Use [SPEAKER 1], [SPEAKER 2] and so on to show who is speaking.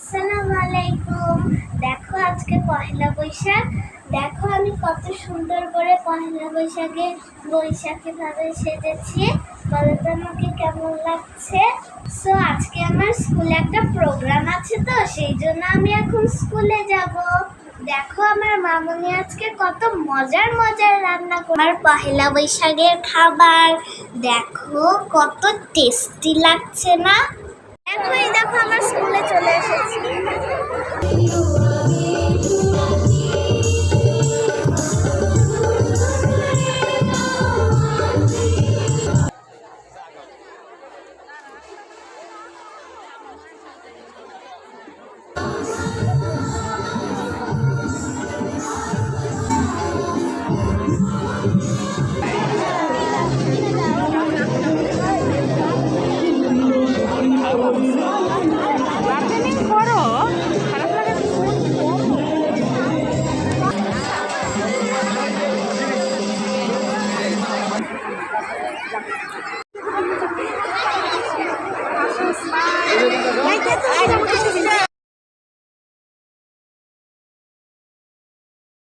[SPEAKER 1] আসসালামু আলাইকুম। দেখো আজকে পহেলা বৈশাখ। দেখো আমি কত সুন্দর করে পহেলা বৈশাখে ভাবে সেজেছি। বলো তো আমাকে কেমন লাগছে? সো আজকে আমার স্কুলে একটা প্রোগ্রাম আছে, তো সেই জন্য আমি এখন স্কুলে যাব। দেখো আমার মামুনি আজকে কত মজার মজার রান্না করে আমার পহেলা বৈশাখের খাবার। দেখো কত টেস্টি লাগছে না? দেখো আমার স্কুলে চলে এসেছি।